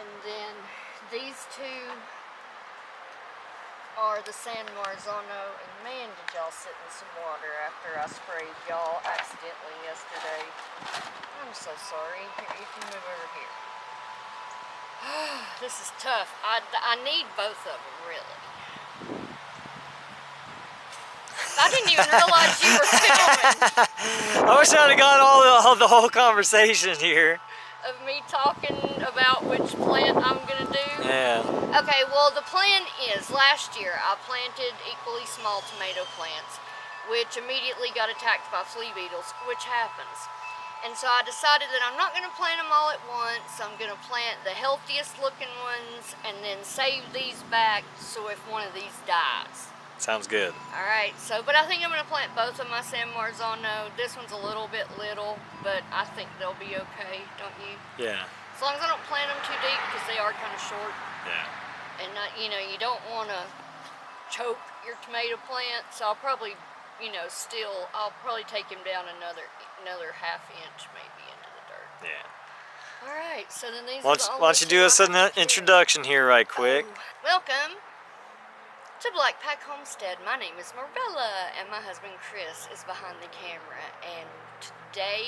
And then these two are the San Marzano. And man, did y'all sit in some water after I sprayed y'all accidentally yesterday. I'm so sorry. Here, you can move over here. This is tough. I need both of them, really. I didn't even realize you were filming. I wish I'd have got all the whole conversation here. Of me talking about which plant I'm gonna do? Yeah. Okay, well the plan is, last year I planted equally small tomato plants, which immediately got attacked by flea beetles, which happens. And so I decided that I'm not gonna plant them all at once. I'm gonna plant the healthiest looking ones and then save these back so if one of these dies. Sounds good. All right, so, but I think I'm gonna plant both of my San Marzano. This one's a little bit little, but I think they'll be okay, don't you? Yeah. As long as I don't plant them too deep, because they are kind of short. Yeah. And you know, you don't want to choke your tomato plant, so I'll probably, you know, I'll probably take him down another ½ inch maybe into the dirt. Yeah. All right, so then these Why don't you do us an introduction here right quick? Welcome to Blackpack Homestead. My name is Marvella, and my husband Chris is behind the camera. And today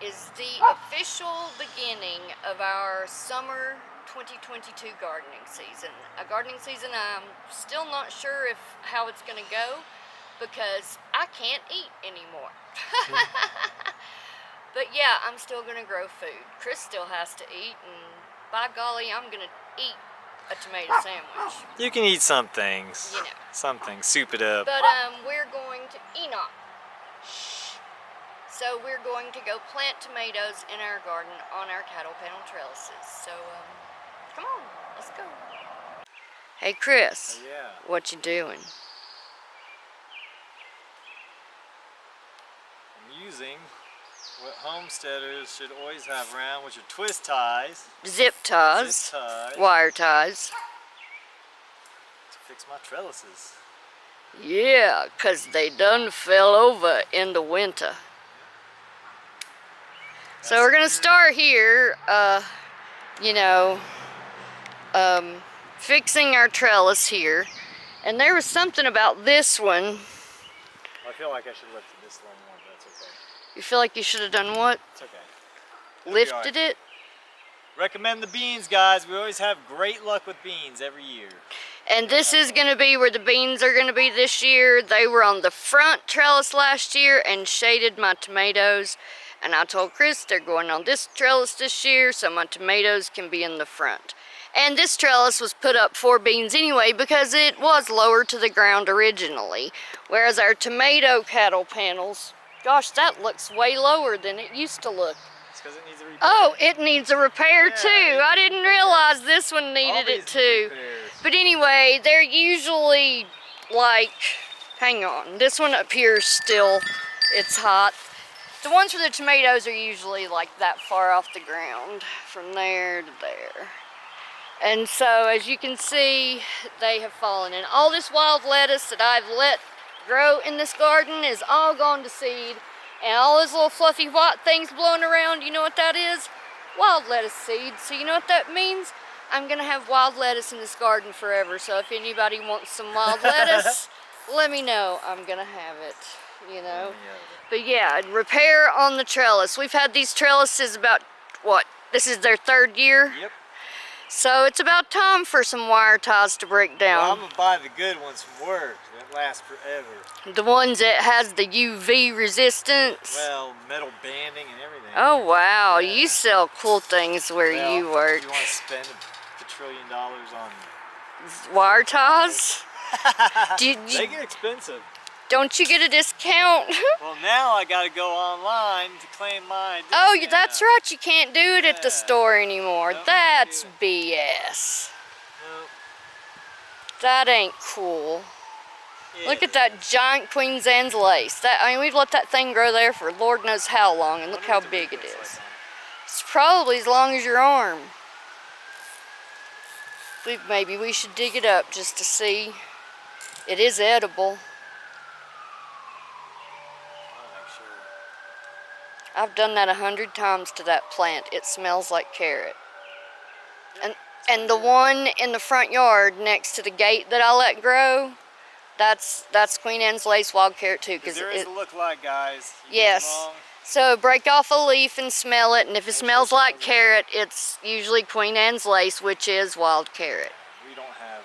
is the official beginning of our summer 2022 gardening season. A gardening season I'm still not sure how it's going to go because I can't eat anymore. But yeah, I'm still going to grow food. Chris still has to eat, and by golly, I'm going to eat a tomato sandwich. You can eat some things. You know. Some things. Soup it up. But we're going to Enoch. So we're going to go plant tomatoes in our garden on our cattle panel trellises. So come on, let's go. Hey Chris. Yeah. What you doing? I'm using what homesteaders should always have around, which are twist ties. Zip ties. Zip ties. Wire ties. To fix my trellises. Yeah, 'cause they done fell over in the winter. So we're gonna start here, you know, fixing our trellis here. And there was something about this one. I feel like I should lift it this long more, but that's okay. You feel like you should have done what? It's okay. Lifted it? Recommend the beans, guys. We always have great luck with beans every year. And this is going to be where the beans are going to be this year. They were on the front trellis last year and shaded my tomatoes. And I told Chris they're going on this trellis this year so my tomatoes can be in the front. And this trellis was put up for beans anyway because it was lower to the ground originally. Whereas our tomato cattle panels, gosh, that looks way lower than it used to look. It's because it needs a repair. Oh, it needs a repair too. I didn't realize this one needed it too. But anyway, they're usually like, hang on, this one up here is still, it's hot. The ones for the tomatoes are usually like that far off the ground, from there to there. And so as you can see, they have fallen. And all this wild lettuce that I've let grow in this garden is all gone to seed. And all those little fluffy white things blowing around, you know what that is? Wild lettuce seeds. So you know what that means? I'm gonna have wild lettuce in this garden forever. So if anybody wants some wild lettuce, let me know. I'm gonna have it, you know. But yeah, repair on the trellis. We've had these trellises about, what? This is their 3rd year? Yep. So it's about time for some wire ties to break down. Well, I'm gonna buy the good ones from work that last forever. The ones that has the UV resistance. Well, metal banding and everything. Oh wow, Yeah. you sell cool things where you work. You want to spend $1 trillion on Wire ties? they get expensive. Don't you get a discount? Well, now I gotta go online to claim mine. Oh, that's right. You can't do it at the Yeah. store anymore. Nope, That's can't BS. Nope. That ain't cool. Yeah. Look at that giant Queen Anne's lace. I mean, we've let that thing grow there for Lord knows how long, and look how big it is. It's probably as long as your arm. Maybe we should dig it up just to see. It is edible. I've done that 100 times to that plant. It smells like carrot. And the one in the front yard next to the gate that I let grow, that's Queen Anne's lace wild carrot too. Because there is a look-alike, guys. Yes. So break off a leaf and smell it, and if it smells like carrot, it's usually Queen Anne's lace, which is wild carrot. We don't have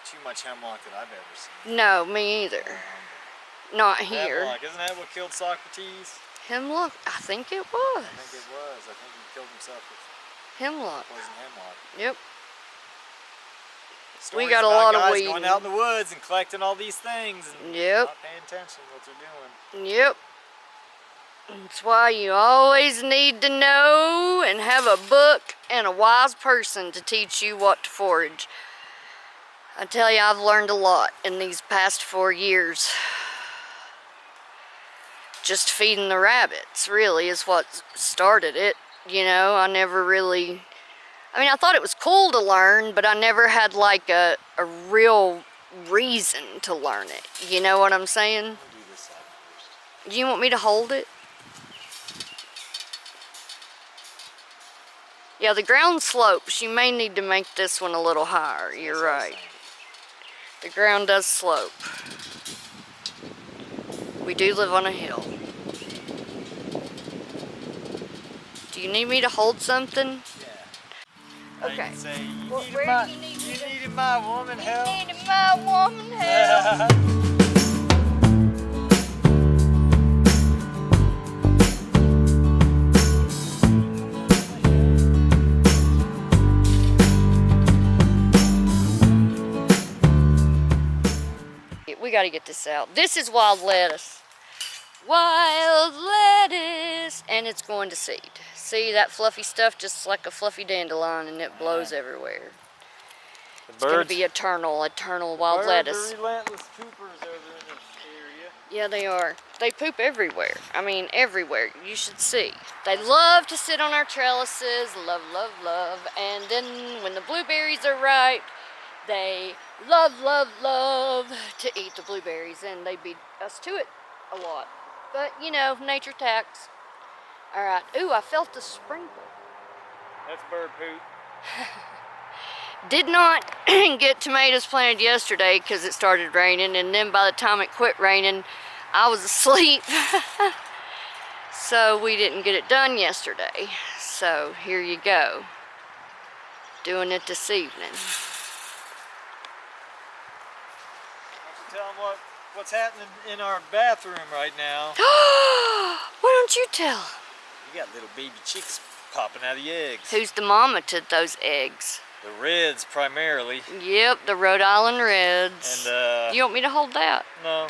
too much hemlock that I've ever seen. No, me either. Not here. Hemlock, isn't that what killed Socrates? Hemlock? I think it was. I think it was. I think he killed himself with hemlock. Poison hemlock. Yep. Stories we got a lot of weed. Going out in the woods and collecting all these things and not paying attention to what they're doing. Yep. That's why you always need to know and have a book and a wise person to teach you what to forage. I tell you, I've learned a lot in these past 4 years. Just feeding the rabbits really is what started it. You know, I never really, I mean, I thought it was cool to learn, but I never had like a real reason to learn it. You know what I'm saying? I'll do this side first. Do you want me to hold it? Yeah, the ground slopes. You may need to make this one a little higher. You're right. The ground does slope. We do live on a hill. Do you need me to hold something? Yeah. Okay. Say, you Well, needed my woman help. You needed my woman help. We got to get this out. This is wild lettuce. Wild lettuce, and it's going to seed. See that fluffy stuff, just like a fluffy dandelion, and it blows everywhere. It's going to be eternal wild lettuce. Birds are relentless poopers over in this area. Yeah, they are. They poop everywhere. I mean, everywhere. You should see. They love to sit on our trellises. Love, love, love. And then when the blueberries are ripe, they love, love, love to eat the blueberries, and they beat us to it a lot. But, you know, nature tax. All right. Ooh, I felt the sprinkle. That's bird poop. Did not get tomatoes planted yesterday because it started raining, and then by the time it quit raining, I was asleep. So we didn't get it done yesterday. So here you go. Doing it this evening. Tell them what's happening in our bathroom right now. Why don't you tell? You got little baby chicks popping out of the eggs. Who's the mama to those eggs? The reds primarily. Yep, the Rhode Island Reds. And you want me to hold that? No.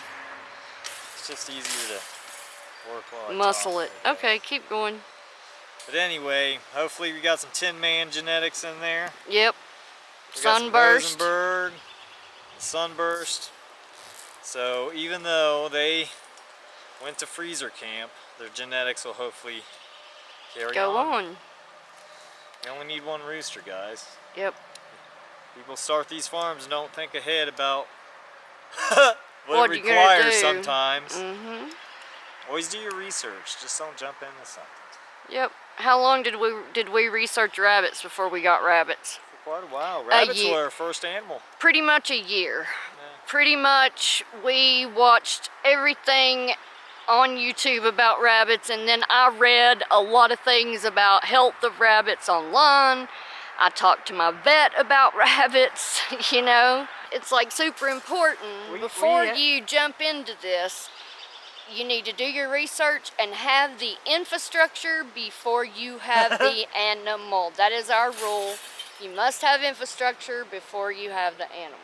It's just easier to work while I muscle talk, it. Okay, keep going. But anyway, hopefully we got some Tin Man genetics in there. Yep. We got Sunburst. some Rosenberg, Sunburst. So even though they went to freezer camp, their genetics will hopefully carry on. Go on. You only need one rooster, guys. Yep. People start these farms and don't think ahead about What what it you gonna requires do. sometimes. Mm-hmm. Always do your research. Just don't jump into something. Yep. How long did we research rabbits before we got rabbits? For quite a while. Rabbits were our first animal. Pretty much a year. Yeah. Pretty much we watched everything on YouTube about rabbits, and then I read a lot of things about health of rabbits online. I talked to my vet about rabbits, you know. It's like super important. Before you jump into this, you need to do your research and have the infrastructure before you have the animal. That is our rule. You must have infrastructure before you have the animal.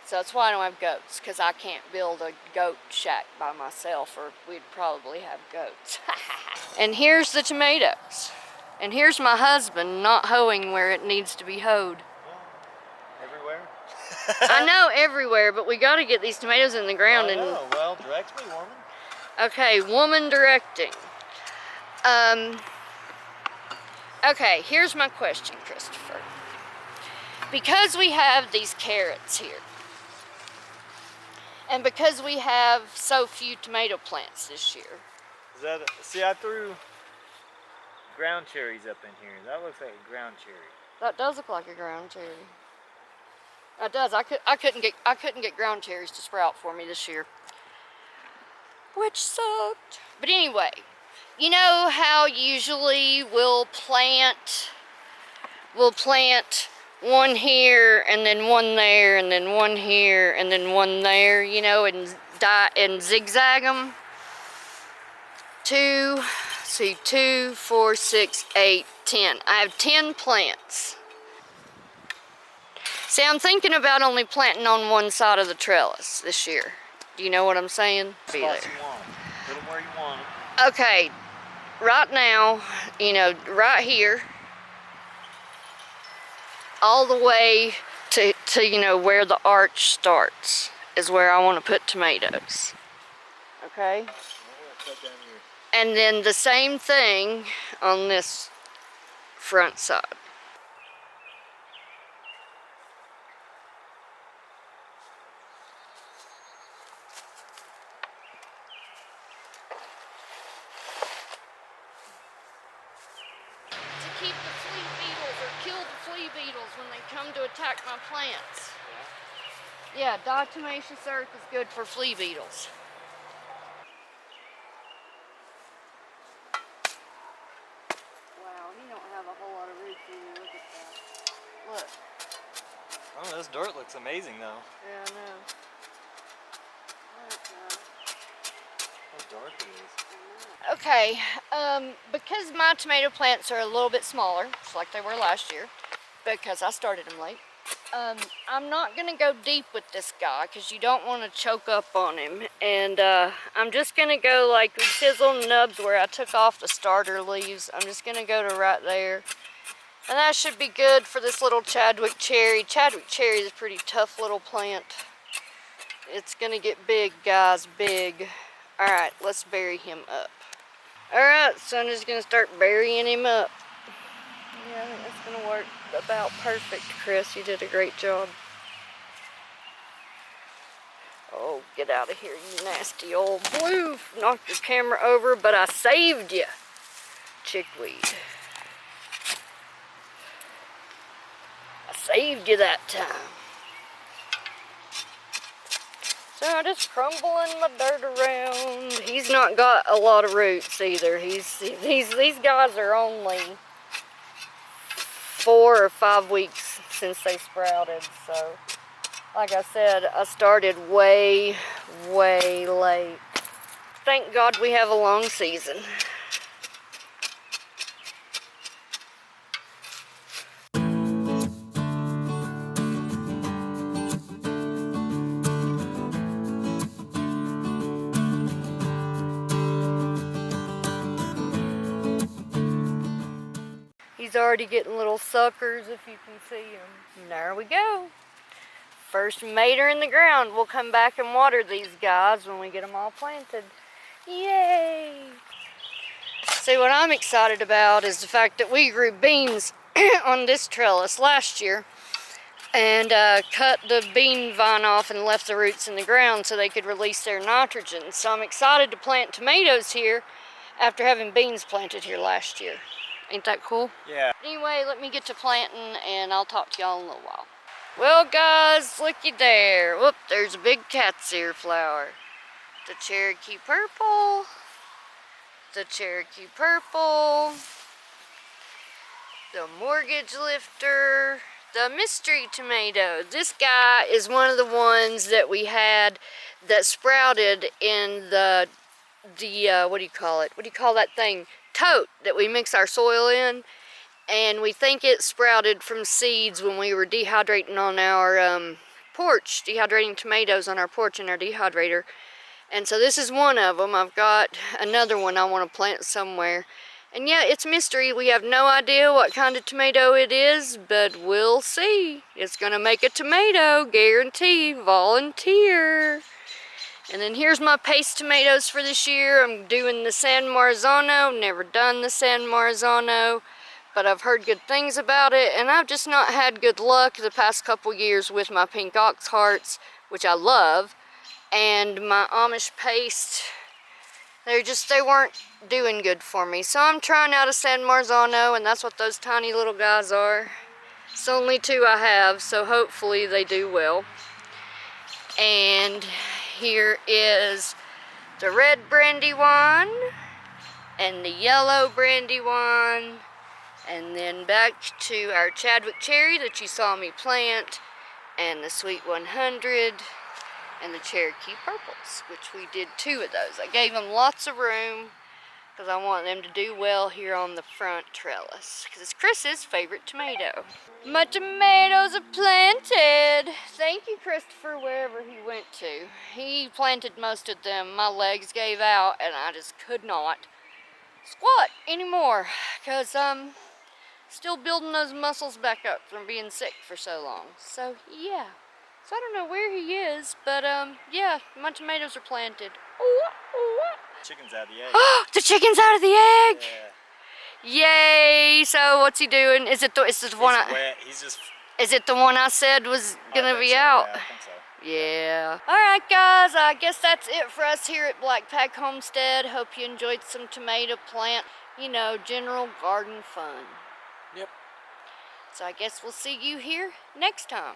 So that's why I don't have goats, because I can't build a goat shack by myself, or we'd probably have goats. And here's the tomatoes. And here's my husband not hoeing where it needs to be hoed. Everywhere? I know everywhere, but we got to get these tomatoes in the ground. I know. Well, direct me, woman. Okay, woman directing. Okay, here's my question, Christopher. Because we have these carrots here, and because we have so few tomato plants this year. See, I threw ground cherries up in here. That looks like a ground cherry. That does look like a ground cherry. It does. I couldn't get ground cherries to sprout for me this year, which sucked. But anyway, you know how usually we'll plant one here and then one there and then one here and then one there, you know, and zigzag them. 2, 4, 6, 8, 10. I have 10 plants. See, I'm thinking about only planting on one side of the trellis this year. Do you know what I'm saying? Be there. Spots you want 'em. Put 'em where you want 'em. Okay, right now, you know, right here, all the way to you know, where the arch starts is where I want to put tomatoes. Okay? And then the same thing on this front side. To keep the flea beetles or kill the flea beetles when they come to attack my plants. Yeah, diatomaceous earth is good for flea beetles. Wow, he don't have a whole lot of roots either. Look at that. Look. Oh, this dirt looks amazing though. Yeah, I know. How dark it is. Okay, because my tomato plants are a little bit smaller, just like they were last year, because I started them late, I'm not going to go deep with this guy because you don't want to choke up on him. And I'm just going to go like with his little nubs where I took off the starter leaves. I'm just going to go to right there. And that should be good for this little Chadwick cherry. Chadwick cherry is a pretty tough little plant. It's going to get big, guys, big. Alright, let's bury him up. Alright, so I'm just going to start burying him up. Yeah, I think that's going to work about perfect, Chris. You did a great job. Oh, get out of here, you nasty old blue. Knocked your camera over, but I saved you. Chickweed. I saved you that time. So I'm just crumbling my dirt around. He's not got a lot of roots either. These guys are only 4 or 5 weeks since they sprouted. So, like I said, I started way, way late. Thank God we have a long season. He's already getting little suckers, if you can see him. And there we go. First mater in the ground. We'll come back and water these guys when we get them all planted. Yay! See, what I'm excited about is the fact that we grew beans on this trellis last year and cut the bean vine off and left the roots in the ground so they could release their nitrogen. So I'm excited to plant tomatoes here after having beans planted here last year. Ain't that cool? Yeah. Anyway, let me get to planting and I'll talk to y'all in a little while. Well, guys, looky there. Whoop, there's a big cat's ear flower. The Cherokee purple. The Cherokee purple. The mortgage lifter. The mystery tomato. This guy is one of the ones that we had that sprouted in the what do you call it? What do you call that thing? Tote that we mix our soil in, and we think it sprouted from seeds when we were dehydrating on our porch, dehydrating tomatoes on our porch in our dehydrator. And so this is one of them. I've got another one I want to plant somewhere, and yeah, it's mystery. We have no idea what kind of tomato it is, but we'll see. It's gonna make a tomato, guarantee. Volunteer. And then here's my paste tomatoes for this year. I'm doing the San Marzano. Never done the San Marzano, but I've heard good things about it, and I've just not had good luck the past couple years with my pink ox hearts, which I love, and my Amish paste. They weren't doing good for me. So I'm trying out a San Marzano, and that's what those tiny little guys are. It's the only 2 I have, so hopefully they do well. And here is the red Brandywine and the yellow Brandywine, and then back to our Chadwick cherry that you saw me plant, and the Sweet 100 and the Cherokee purples, which we did 2 of those. I gave them lots of room because I want them to do well here on the front trellis, because it's Chris's favorite tomato. My tomatoes are planted. Thank you, Christopher, wherever he went to. He planted most of them. My legs gave out and I just could not squat anymore because I'm still building those muscles back up from being sick for so long. So yeah, so I don't know where he is, but yeah, my tomatoes are planted. Chicken's out of the egg. The chicken's out of the egg. Yeah. Yay! So what's he doing? Is it the one? Wet. He's just. Is it the one I said was gonna be out? Yeah, I think so. Yeah. Alright guys, I guess that's it for us here at Blackpack Homestead. Hope you enjoyed some tomato plant, you know, general garden fun. Yep. So I guess we'll see you here next time.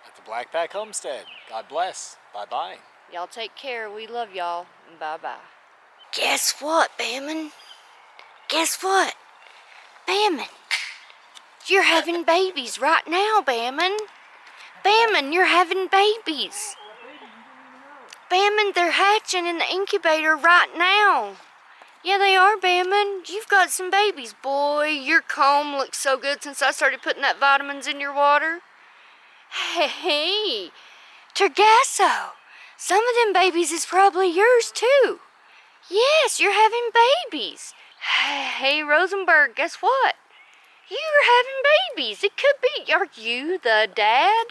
At the Blackpack Homestead. God bless. Bye-bye. Y'all take care. We love y'all. Bye-bye. Guess what, Bamman? Guess what? Bamman. You're having babies right now, Bamman. Bamman, you're having babies. Bamman, they're hatching in the incubator right now. Yeah, they are, Bamman. You've got some babies, boy. Your comb looks so good since I started putting that vitamins in your water. Hey, Tergasso. Some of them babies is probably yours, too. Yes, you're having babies. Hey, Rosenberg, guess what? You're having babies. It could be. Are you the dad?